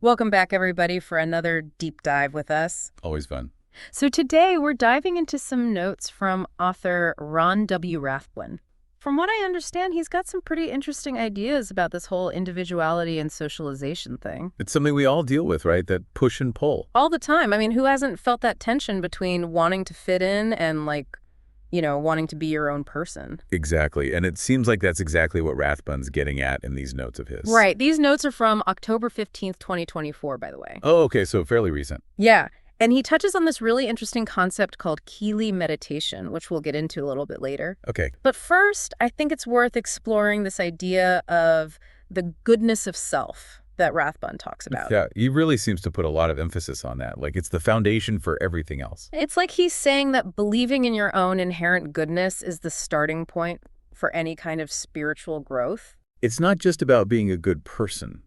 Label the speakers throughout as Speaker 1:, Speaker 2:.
Speaker 1: Welcome back, everybody, for another deep dive with us.
Speaker 2: Always fun.
Speaker 1: So today we're diving into some notes from author Ron W Rathbun. From what I understand, he's got some pretty interesting ideas about this whole individuality and socialization thing.
Speaker 2: It's something we all deal with, right? That push and pull.
Speaker 1: All the time. I mean, who hasn't felt that tension between wanting to fit in and, wanting to be your own person?
Speaker 2: Exactly. And it seems like that's exactly what Rathbun's getting at in these notes of his.
Speaker 1: Right. These notes are from October 15th, 2024, by the way.
Speaker 2: Oh, okay. So fairly recent.
Speaker 1: Yeah. And he touches on this really interesting concept called Kelee meditation, which we'll get into a little bit later.
Speaker 2: Okay.
Speaker 1: But first, I think it's worth exploring this idea of the goodness of self that Rathbun talks about.
Speaker 2: Yeah, he really seems to put a lot of emphasis on that. Like it's the foundation for everything else.
Speaker 1: It's like he's saying that believing in your own inherent goodness is the starting point for any kind of spiritual growth.
Speaker 2: It's not just about being a good person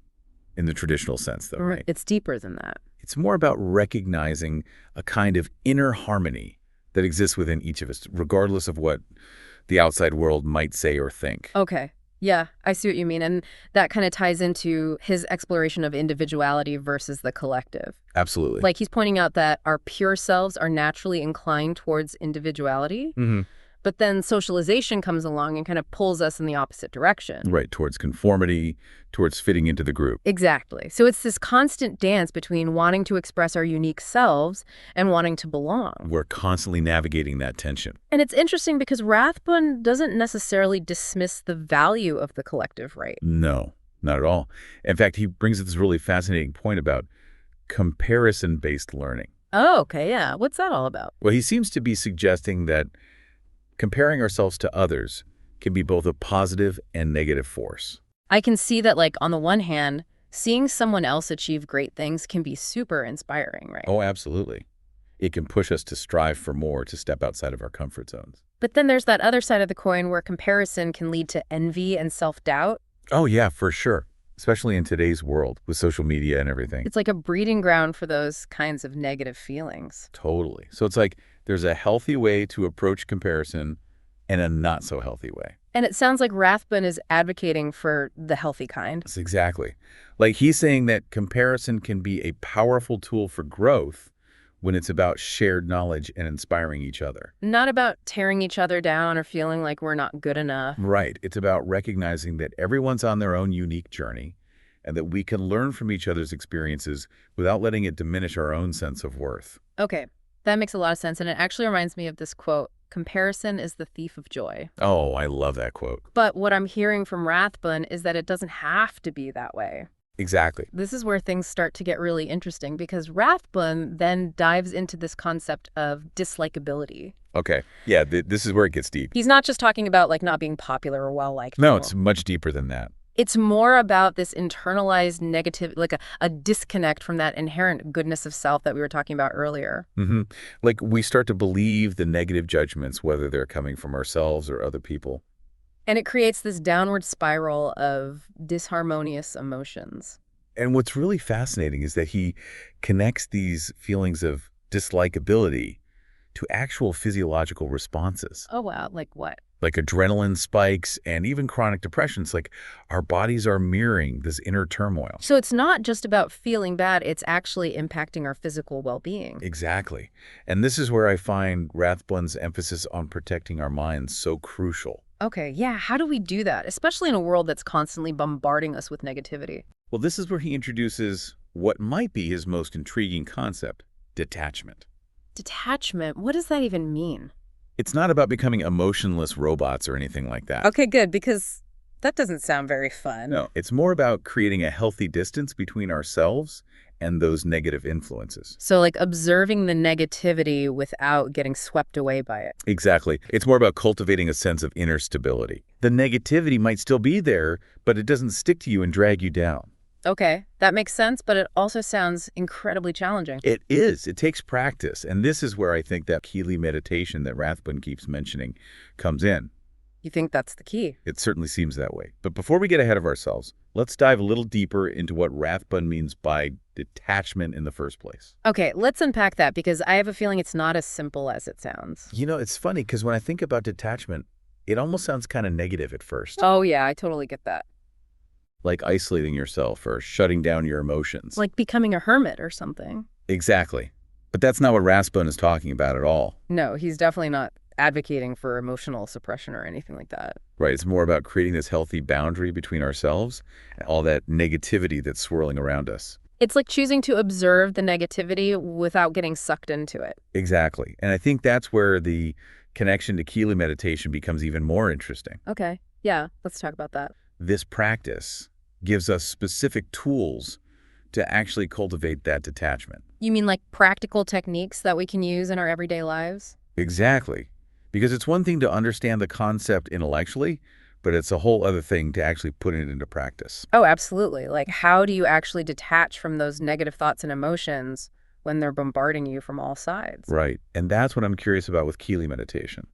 Speaker 2: in the traditional sense, though, right?
Speaker 1: It's deeper than that.
Speaker 2: It's more about recognizing a kind of inner harmony that exists within each of us, regardless of what the outside world might say or think.
Speaker 1: Okay. Yeah, I see what you mean. And that kind of ties into his exploration of individuality versus the collective.
Speaker 2: Absolutely.
Speaker 1: Like he's pointing out that our pure selves are naturally inclined towards individuality, but then socialization comes along and kind of pulls us in the opposite direction.
Speaker 2: Right, towards conformity, towards fitting into the group.
Speaker 1: Exactly. So it's this constant dance between wanting to express our unique selves and wanting to belong.
Speaker 2: We're constantly navigating that tension.
Speaker 1: And it's interesting because Rathbun doesn't necessarily dismiss the value of the collective, right?
Speaker 2: No, not at all. In fact, he brings up this really fascinating point about comparison-based learning.
Speaker 1: Oh, okay, yeah. What's that all about?
Speaker 2: Well, he seems to be suggesting that comparing ourselves to others can be both a positive and negative force.
Speaker 1: I can see that, like, on the one hand, seeing someone else achieve great things can be super inspiring, right?
Speaker 2: Oh, absolutely. It can push us to strive for more, to step outside of our comfort zones.
Speaker 1: But then there's that other side of the coin where comparison can lead to envy and self-doubt.
Speaker 2: Oh, yeah, for sure. Especially in today's world with social media and everything.
Speaker 1: It's like a breeding ground for those kinds of negative feelings.
Speaker 2: Totally. So it's like there's a healthy way to approach comparison and a not so healthy way.
Speaker 1: And it sounds like Rathbun is advocating for the healthy kind.
Speaker 2: That's exactly. Like he's saying that comparison can be a powerful tool for growth when it's about shared knowledge and inspiring each other.
Speaker 1: Not about tearing each other down or feeling like we're not good enough.
Speaker 2: Right. It's about recognizing that everyone's on their own unique journey and that we can learn from each other's experiences without letting it diminish our own sense of worth.
Speaker 1: Okay, that makes a lot of sense. And it actually reminds me of this quote, "Comparison is the thief of joy."
Speaker 2: Oh, I love that quote.
Speaker 1: But what I'm hearing from Rathbun is that it doesn't have to be that way.
Speaker 2: Exactly.
Speaker 1: This is where things start to get really interesting because Rathbun then dives into this concept of dislikability.
Speaker 2: Okay. Yeah, this is where it gets deep.
Speaker 1: He's not just talking about like not being popular or well-liked.
Speaker 2: No, it's much deeper than that.
Speaker 1: It's more about this internalized negative, like a disconnect from that inherent goodness of self that we were talking about earlier.
Speaker 2: Like we start to believe the negative judgments, whether they're coming from ourselves or other people.
Speaker 1: And it creates this downward spiral of disharmonious emotions.
Speaker 2: And what's really fascinating is that he connects these feelings of dislikability to actual physiological responses.
Speaker 1: Oh, wow. Like what?
Speaker 2: Like adrenaline spikes and even chronic depressions. Like our bodies are mirroring this inner turmoil.
Speaker 1: So it's not just about feeling bad. It's actually impacting our physical well-being.
Speaker 2: Exactly. And this is where I find Rathbun's emphasis on protecting our minds so crucial.
Speaker 1: Okay, yeah. How do we do that, especially in a world that's constantly bombarding us with negativity?
Speaker 2: Well, this is where he introduces what might be his most intriguing concept, detachment.
Speaker 1: Detachment? What does that even mean?
Speaker 2: It's not about becoming emotionless robots or anything like that.
Speaker 1: Okay, good, because that doesn't sound very fun.
Speaker 2: No, it's more about creating a healthy distance between ourselves and those negative influences.
Speaker 1: So like observing the negativity without getting swept away by it.
Speaker 2: Exactly. It's more about cultivating a sense of inner stability. The negativity might still be there, but it doesn't stick to you and drag you down.
Speaker 1: Okay, that makes sense, but it also sounds incredibly challenging.
Speaker 2: It is. It takes practice. And this is where I think that Kelee meditation that Rathbun keeps mentioning comes in.
Speaker 1: You think that's the key?
Speaker 2: It certainly seems that way. But before we get ahead of ourselves, let's dive a little deeper into what Rathbun means by detachment in the first place.
Speaker 1: Okay, let's unpack that because I have a feeling it's not as simple as it sounds.
Speaker 2: You know, it's funny because when I think about detachment, it almost sounds kind of negative at first.
Speaker 1: Oh yeah, I totally get that.
Speaker 2: like isolating yourself or shutting down your emotions.
Speaker 1: Like becoming a hermit or something.
Speaker 2: Exactly. But that's not what Rathbun is talking about at all.
Speaker 1: No, he's definitely not advocating for emotional suppression or anything like that.
Speaker 2: Right. It's more about creating this healthy boundary between ourselves and all that negativity that's swirling around us.
Speaker 1: It's like choosing to observe the negativity without getting sucked into it.
Speaker 2: Exactly. And I think that's where the connection to Kelee meditation becomes even more interesting.
Speaker 1: Okay. Yeah, let's talk about that.
Speaker 2: This practice gives us specific tools to actually cultivate that detachment.
Speaker 1: You mean like practical techniques that we can use in our everyday lives?
Speaker 2: Exactly. Because it's one thing to understand the concept intellectually, but it's a whole other thing to actually put it into practice.
Speaker 1: Oh, absolutely. Like, how do you actually detach from those negative thoughts and emotions when they're bombarding you from all sides?
Speaker 2: Right. And that's what I'm curious about with Kelee meditation.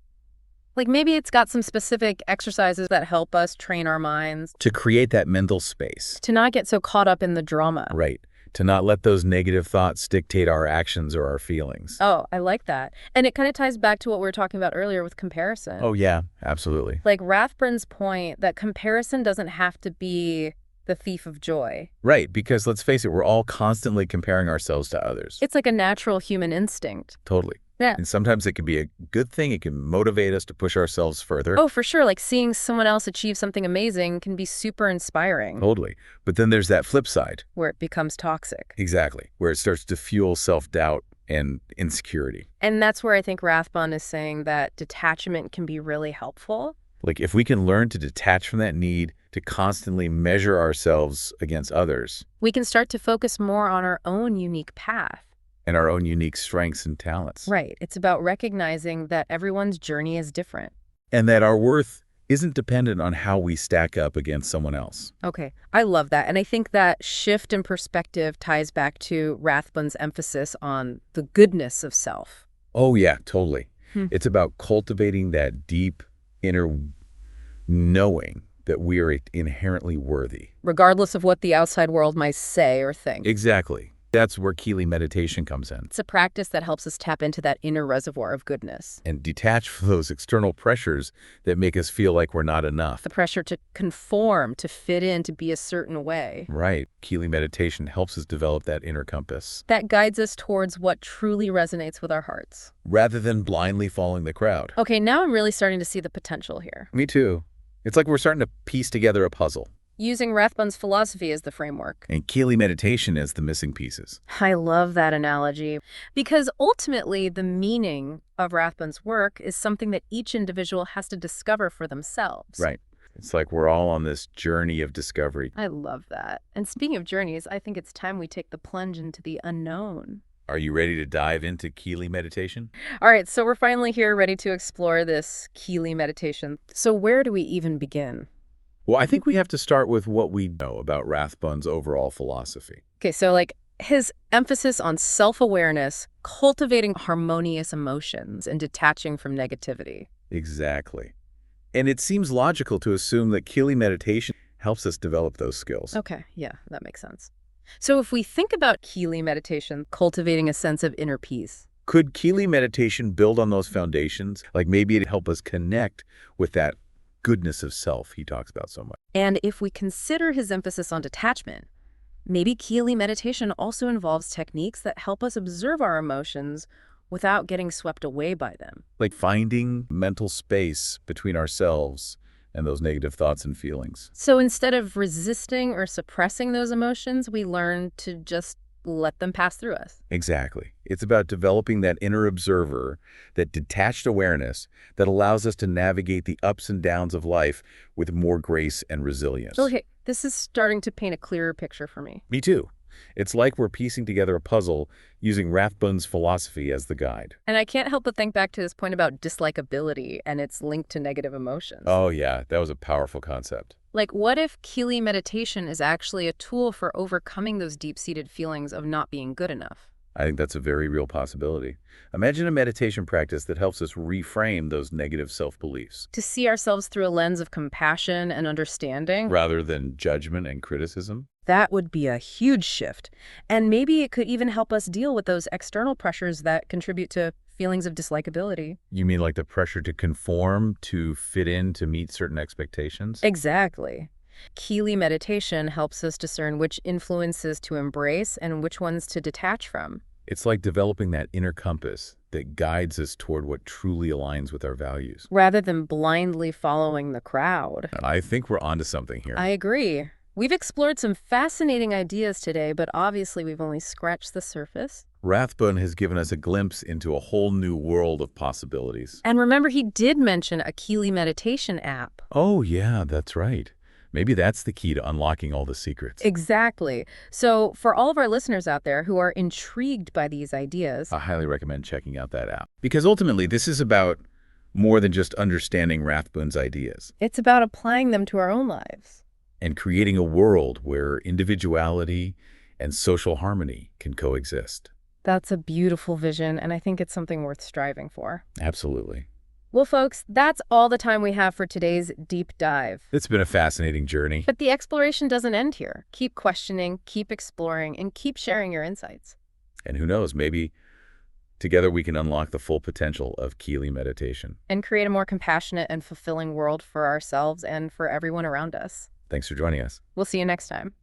Speaker 1: Like, maybe it's got some specific exercises that help us train our minds
Speaker 2: To create that mental space.
Speaker 1: to not get so caught up in the drama.
Speaker 2: Right. To not let those negative thoughts dictate our actions or our feelings.
Speaker 1: Oh, I like that. And it kind of ties back to what we were talking about earlier with comparison.
Speaker 2: Oh, yeah, absolutely.
Speaker 1: Like Rathbun's point that comparison doesn't have to be the thief of joy.
Speaker 2: Right, because let's face it, we're all constantly comparing ourselves to others.
Speaker 1: It's like a natural human instinct.
Speaker 2: Totally.
Speaker 1: Yeah.
Speaker 2: And sometimes it can be a good thing. It can motivate us to push ourselves further.
Speaker 1: Oh, for sure. Like seeing someone else achieve something amazing can be super inspiring.
Speaker 2: Totally. But then there's that flip side.
Speaker 1: Where it becomes toxic.
Speaker 2: Exactly. Where it starts to fuel self-doubt and insecurity.
Speaker 1: And that's where I think Rathbun is saying that detachment can be really helpful.
Speaker 2: Like if we can learn to detach from that need to constantly measure ourselves against others.
Speaker 1: We can start to focus more on our own unique path.
Speaker 2: And our own unique strengths and talents.
Speaker 1: Right. It's about recognizing that everyone's journey is different.
Speaker 2: And that our worth isn't dependent on how we stack up against someone else.
Speaker 1: Okay. I love that. And I think that shift in perspective ties back to Rathbun's emphasis on the goodness of self.
Speaker 2: Oh, yeah, totally. It's about cultivating that deep inner knowing that we are inherently worthy.
Speaker 1: Regardless of what the outside world might say or think.
Speaker 2: Exactly. That's where Kelee meditation comes in.
Speaker 1: It's a practice that helps us tap into that inner reservoir of goodness.
Speaker 2: And detach from those external pressures that make us feel like we're not enough.
Speaker 1: The pressure to conform, to fit in, to be a certain way.
Speaker 2: Right. Kelee meditation helps us develop that inner compass.
Speaker 1: That guides us towards what truly resonates with our hearts.
Speaker 2: Rather than blindly following the crowd.
Speaker 1: Okay, now I'm really starting to see the potential here.
Speaker 2: Me too. It's like we're starting to piece together a puzzle.
Speaker 1: Using Rathbun's philosophy as the framework.
Speaker 2: And Kelee meditation as the missing pieces.
Speaker 1: I love that analogy because ultimately the meaning of Rathbun's work is something that each individual has to discover for themselves.
Speaker 2: Right. It's like we're all on this journey of discovery.
Speaker 1: I love that. And speaking of journeys, I think it's time we take the plunge into the unknown.
Speaker 2: Are you ready to dive into Kelee meditation?
Speaker 1: All right, so we're finally here ready to explore this Kelee meditation. So where do we even begin?
Speaker 2: Well, I think we have to start with what we know about Rathbun's overall philosophy.
Speaker 1: Okay, so like his emphasis on self-awareness, cultivating harmonious emotions, and detaching from negativity.
Speaker 2: Exactly. And it seems logical to assume that Kelee meditation helps us develop those skills.
Speaker 1: Okay, yeah, that makes sense. So if we think about Kelee meditation, cultivating a sense of inner peace.
Speaker 2: Could Kelee meditation build on those foundations? Like maybe it'd help us connect with that goodness of self he talks about so much.
Speaker 1: And if we consider his emphasis on detachment, maybe Kelee meditation also involves techniques that help us observe our emotions without getting swept away by them.
Speaker 2: Like finding mental space between ourselves and those negative thoughts and feelings.
Speaker 1: So instead of resisting or suppressing those emotions, we learn to just let them pass through us.
Speaker 2: Exactly. It's about developing that inner observer, that detached awareness that allows us to navigate the ups and downs of life with more grace and resilience.
Speaker 1: Okay, this is starting to paint a clearer picture for me.
Speaker 2: Me too. It's like we're piecing together a puzzle using Rathbun's philosophy as the guide.
Speaker 1: And I can't help but think back to this point about dislikability and its link to negative emotions.
Speaker 2: Oh yeah, that was a powerful concept.
Speaker 1: Like, what if Kelee meditation is actually a tool for overcoming those deep-seated feelings of not being good enough?
Speaker 2: I think that's a very real possibility. Imagine a meditation practice that helps us reframe those negative self-beliefs.
Speaker 1: To see ourselves through a lens of compassion and understanding?
Speaker 2: Rather than judgment and criticism.
Speaker 1: That would be a huge shift. And maybe it could even help us deal with those external pressures that contribute to feelings of dislikability.
Speaker 2: You mean like the pressure to conform, to fit in, to meet certain expectations?
Speaker 1: Exactly. Kelee meditation helps us discern which influences to embrace and which ones to detach from.
Speaker 2: It's like developing that inner compass that guides us toward what truly aligns with our values.
Speaker 1: Rather than blindly following the crowd.
Speaker 2: I think we're onto something
Speaker 1: I
Speaker 2: here.
Speaker 1: agree. We've explored some fascinating ideas today, but obviously we've only scratched the surface.
Speaker 2: Rathbun has given us a glimpse into a whole new world of possibilities.
Speaker 1: And remember, he did mention a Kelee meditation app.
Speaker 2: Oh, yeah, that's right. Maybe that's the key to unlocking all the secrets.
Speaker 1: Exactly. So for all of our listeners out there who are intrigued by these ideas,
Speaker 2: I highly recommend checking out that app. Because ultimately, this is about more than just understanding Rathbun's ideas
Speaker 1: it's about applying them to our own lives.
Speaker 2: and creating a world where individuality and social harmony can coexist.
Speaker 1: That's a beautiful vision, and I think it's something worth striving for.
Speaker 2: Absolutely.
Speaker 1: Well, folks, that's all the time we have for today's deep dive.
Speaker 2: It's been a fascinating journey.
Speaker 1: But the exploration doesn't end here. Keep questioning, keep exploring, and keep sharing your insights.
Speaker 2: And who knows, maybe together we can unlock the full potential of Kelee meditation.
Speaker 1: And create a more compassionate and fulfilling world for ourselves and for everyone around us.
Speaker 2: Thanks for joining us.
Speaker 1: We'll see you next time.